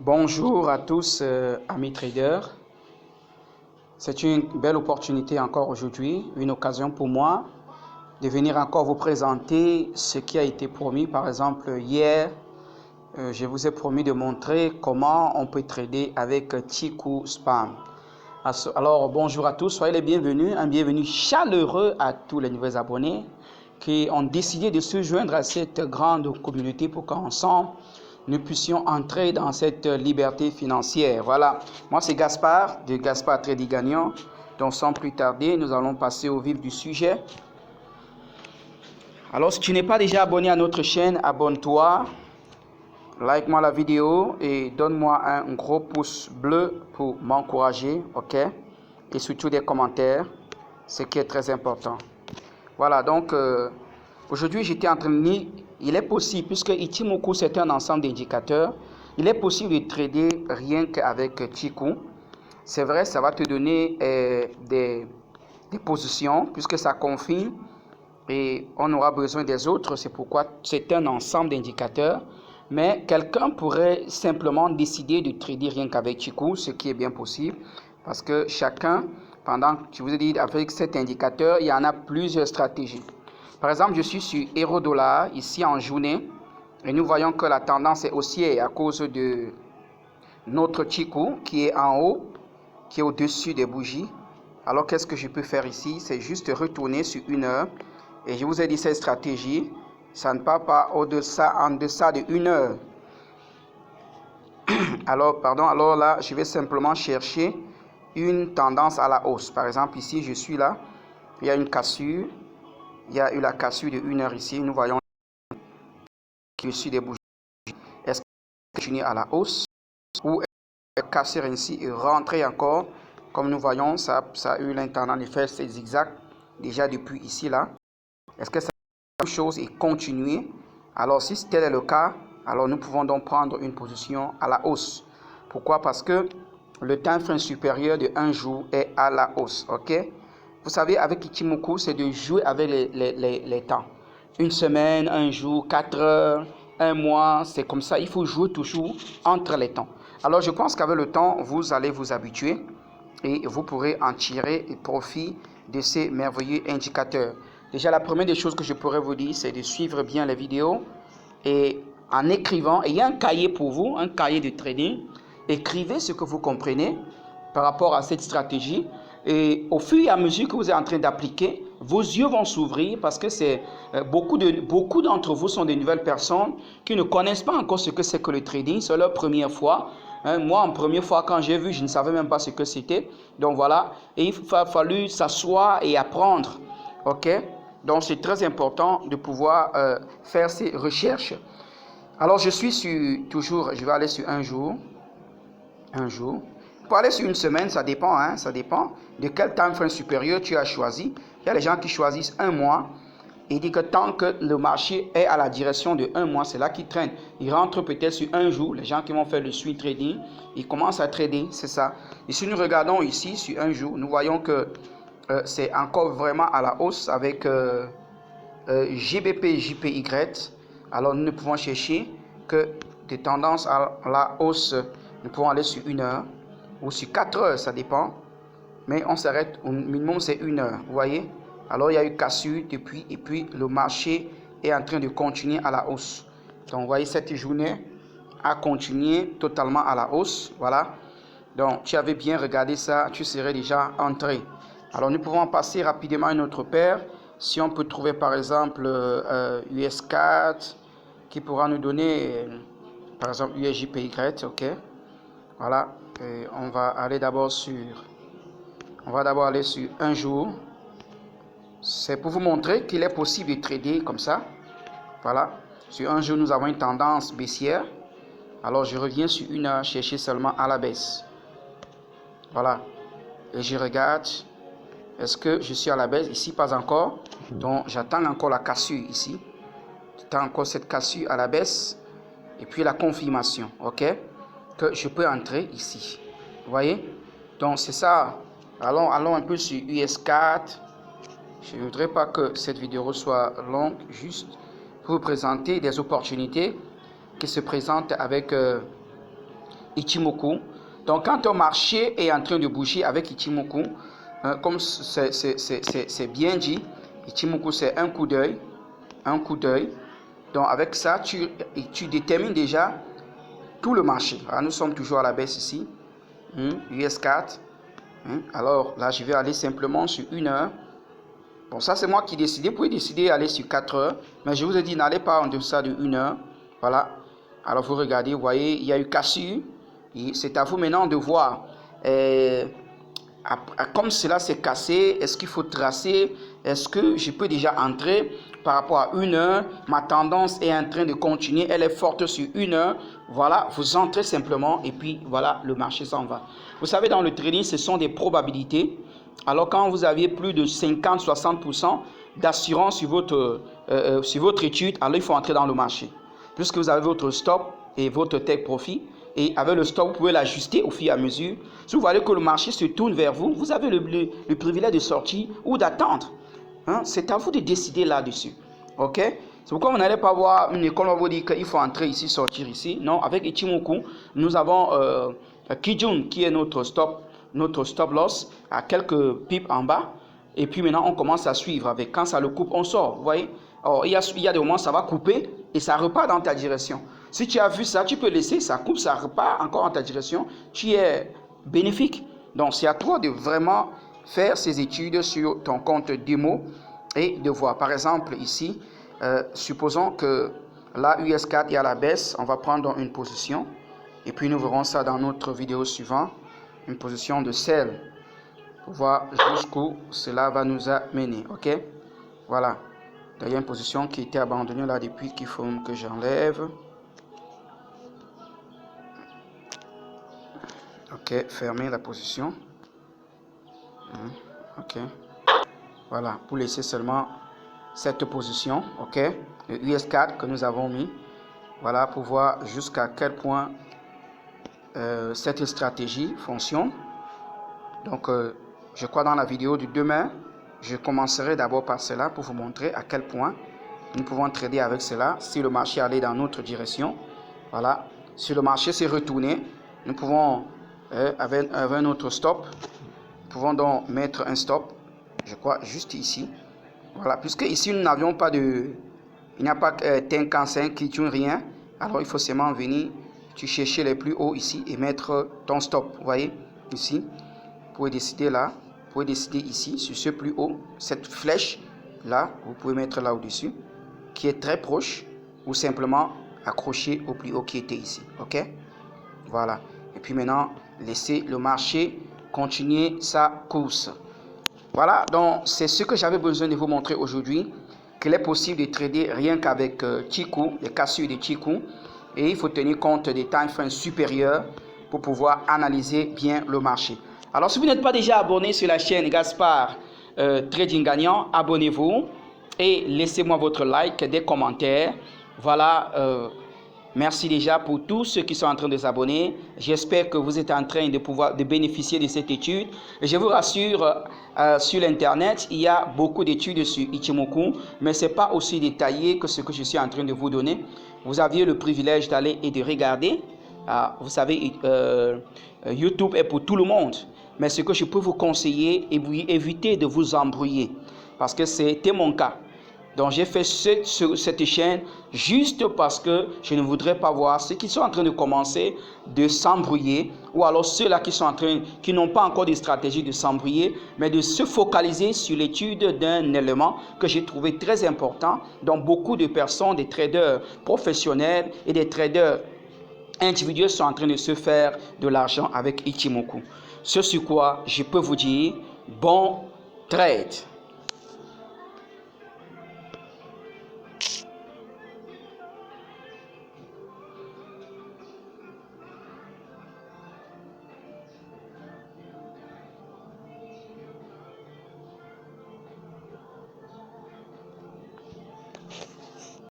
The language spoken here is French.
Bonjour à tous, amis traders. C'est une belle opportunité encore aujourd'hui, une occasion pour moi de venir encore vous présenter ce qui a été promis. Par exemple, hier, je vous ai promis de montrer comment on peut trader avec Tiku Spam. Alors, bonjour à tous, soyez les bienvenus. Un bienvenue chaleureux à tous les nouveaux abonnés qui ont décidé de se joindre à cette grande communauté pour qu'ensemble, nous puissions entrer dans cette liberté financière. Voilà, moi c'est Gaspard de Gaspard Trading Gagnant. Donc sans plus tarder, nous allons passer au vif du sujet. Alors si tu n'es pas déjà abonné à notre chaîne, abonne-toi, like-moi la vidéo et donne-moi un gros pouce bleu pour m'encourager, ok? Et surtout des commentaires, ce qui est très important. Voilà, donc aujourd'hui j'étais en train de dire, il est possible, puisque Ichimoku c'est un ensemble d'indicateurs, il est possible de trader rien qu'avec Chiku. C'est vrai, ça va te donner des positions, puisque ça confirme, et on aura besoin des autres, c'est pourquoi c'est un ensemble d'indicateurs. Mais quelqu'un pourrait simplement décider de trader rien qu'avec Chiku, ce qui est bien possible, parce que chacun, pendant que je vous ai dit, avec cet indicateur, il y en a plusieurs stratégies. Par exemple, je suis sur Euro-Dollar, ici en journée, et nous voyons que la tendance est haussière à cause de notre Chiku qui est en haut, qui est au-dessus des bougies. Alors, qu'est-ce que je peux faire ici? C'est juste retourner sur 1 heure. Et je vous ai dit, cette stratégie, ça ne part pas en deçà de 1 heure. Alors là, je vais simplement chercher une tendance à la hausse. Par exemple, ici, je suis là, il y a une cassure. Il y a eu la cassure de 1 heure ici. Nous voyons au-dessus des bougies. Est-ce qu'elle continue à la hausse ou elle va casser ainsi et rentrer encore? Comme nous voyons, ça a eu l'intendant de faire ces zigzags déjà depuis ici là. Est-ce que ça fait la même chose et continuer? Alors si tel est le cas, alors nous pouvons donc prendre une position à la hausse. Pourquoi? Parce que le time frame supérieur de 1 jour est à la hausse. Ok? Vous savez, avec Ichimoku, c'est de jouer avec les temps. 1 semaine, 1 jour, 4 heures, 1 mois, c'est comme ça. Il faut jouer toujours entre les temps. Alors je pense qu'avec le temps, vous allez vous habituer et vous pourrez en tirer profit de ces merveilleux indicateurs. Déjà, la première des choses que je pourrais vous dire, c'est de suivre bien les vidéos et en écrivant, il y a un cahier pour vous, un cahier de trading. Écrivez ce que vous comprenez par rapport à cette stratégie et au fur et à mesure que vous êtes en train d'appliquer, vos yeux vont s'ouvrir parce que c'est beaucoup d'entre vous sont de nouvelles personnes qui ne connaissent pas encore ce que c'est que le trading, c'est leur première fois. Moi, en première fois, quand j'ai vu, je ne savais même pas ce que c'était. Donc voilà, et il a fallu s'asseoir et apprendre. Ok? Donc c'est très important de pouvoir faire ces recherches. Alors je suis toujours, je vais aller sur 1 jour. 1 jour. Pour aller sur 1 semaine, ça dépend, hein, ça dépend de quel time frame supérieur tu as choisi. Il y a des gens qui choisissent 1 mois. Il dit que tant que le marché est à la direction de 1 mois, c'est là qu'il traîne. Il rentre peut-être sur 1 jour. Les gens qui vont faire le swing trading, ils commencent à trader, c'est ça. Et si nous regardons ici sur 1 jour, nous voyons que c'est encore vraiment à la hausse avec GBP, JPY. Alors nous ne pouvons chercher que des tendances à la hausse. Nous pouvons aller sur 1 heure ou sur 4 heures, ça dépend. Mais on s'arrête au minimum, c'est 1 heure. Vous voyez? Alors il y a eu cassure depuis et puis le marché est en train de continuer à la hausse. Donc vous voyez, cette journée a continué totalement à la hausse. Voilà. Donc tu avais bien regardé ça, tu serais déjà entré. Alors nous pouvons passer rapidement à une autre paire. Si on peut trouver par exemple US4 qui pourra nous donner par exemple USJPY, ok. Voilà, et on va d'abord aller sur 1 jour. C'est pour vous montrer qu'il est possible de trader comme ça. Voilà, sur 1 jour nous avons une tendance baissière. Alors je reviens sur 1 heure chercher seulement à la baisse. Voilà, et je regarde. Est-ce que je suis à la baisse? Ici, pas encore. Donc, j'attends encore la cassure ici. J'attends encore cette cassure à la baisse. Et puis la confirmation, ok? Que je peux entrer ici. Vous voyez? Donc, c'est ça. Allons un peu sur US4. Je ne voudrais pas que cette vidéo soit longue. Juste pour vous présenter des opportunités qui se présentent avec Ichimoku. Donc quand un marché est en train de bouger avec Ichimoku, comme c'est bien dit, Ichimoku c'est un coup d'œil. Un coup d'œil. Donc avec ça, tu détermines déjà tout le marché. Alors, nous sommes toujours à la baisse ici. US4. Alors là, je vais aller simplement sur 1 heure. Bon, ça c'est moi qui décide. Vous pouvez décider d'aller sur 4 heures. Mais je vous ai dit, n'allez pas en deçà de 1 heure. Voilà. Alors vous regardez, vous voyez, il y a eu cassure. C'est à vous maintenant de voir. Comme cela s'est cassé, est-ce qu'il faut tracer? Est-ce que je peux déjà entrer par rapport à 1 heure? Ma tendance est en train de continuer, elle est forte sur 1 heure. Voilà, vous entrez simplement et puis voilà, le marché s'en va. Vous savez, dans le trading, ce sont des probabilités. Alors quand vous aviez plus de 50-60% d'assurance sur votre étude, alors il faut entrer dans le marché. Puisque vous avez votre stop et votre take profit, et avec le stop, vous pouvez l'ajuster au fur et à mesure. Si vous voyez que le marché se tourne vers vous, vous avez le privilège de sortir ou d'attendre. C'est à vous de décider là-dessus. Ok? C'est pourquoi vous n'allez pas voir une école, on va vous dire qu'il faut entrer ici, sortir ici. Non, avec Ichimoku, nous avons Kijun qui est notre stop loss à quelques pips en bas. Et puis maintenant, on commence à suivre avec. Quand ça le coupe, on sort. Vous voyez? Alors, il y a des moments, ça va couper et ça repart dans ta direction. Si tu as vu ça, tu peux laisser, ça coupe, ça repart encore en ta direction. Tu es bénéfique. Donc, c'est à toi de vraiment faire ces études sur ton compte démo et de voir. Par exemple, ici, supposons que la US4 est à la baisse. On va prendre une position. Et puis, nous verrons ça dans notre vidéo suivante. Une position de sell. Pour voir jusqu'où cela va nous amener. OK? Voilà. Il y a une position qui était abandonnée là depuis qu'il faut que j'enlève. Ok, fermer la position. Ok. Voilà, pour laisser seulement cette position. Ok. Le US4 que nous avons mis. Voilà, pour voir jusqu'à quel point cette stratégie fonctionne. Donc, je crois dans la vidéo de demain, je commencerai d'abord par cela pour vous montrer à quel point nous pouvons trader avec cela. Si le marché allait dans notre direction, voilà. Si le marché s'est retourné, nous pouvons, avec notre stop, nous pouvons donc mettre un stop, je crois, juste ici. Voilà, puisque ici nous n'avions pas de, il n'y a pas Tenkan 5 qui tue rien, alors il faut seulement venir, tu chercher les plus hauts ici et mettre ton stop. Vous voyez, ici, vous pouvez décider là. Vous pouvez décider ici, sur ce plus haut, cette flèche là, vous pouvez mettre là au-dessus, qui est très proche, ou simplement accrocher au plus haut qui était ici. Ok? Voilà. Et puis maintenant, laissez le marché continuer sa course. Voilà, donc c'est ce que j'avais besoin de vous montrer aujourd'hui, qu'il est possible de trader rien qu'avec Chikou, les cassures de Chikou, et il faut tenir compte des time frames supérieurs pour pouvoir analyser bien le marché. Alors, si vous n'êtes pas déjà abonné sur la chaîne Gaspard Trading Gagnant, abonnez-vous et laissez-moi votre like, des commentaires. Voilà, merci déjà pour tous ceux qui sont en train de s'abonner. J'espère que vous êtes en train de bénéficier de cette étude. Et je vous rassure, sur l'internet, il y a beaucoup d'études sur Ichimoku, mais ce n'est pas aussi détaillé que ce que je suis en train de vous donner. Vous aviez le privilège d'aller et de regarder. Vous savez, YouTube est pour tout le monde. Mais ce que je peux vous conseiller et vous éviter de vous embrouiller. Parce que c'était mon cas. Donc j'ai fait cette chaîne juste parce que je ne voudrais pas voir ceux qui sont en train de commencer de s'embrouiller. Ou alors ceux-là qui n'ont pas encore de stratégie de s'embrouiller. Mais de se focaliser sur l'étude d'un élément que j'ai trouvé très important. Dont beaucoup de personnes, des traders professionnels et des traders individuels sont en train de se faire de l'argent avec Ichimoku. Ce sur quoi je peux vous dire, bon trade.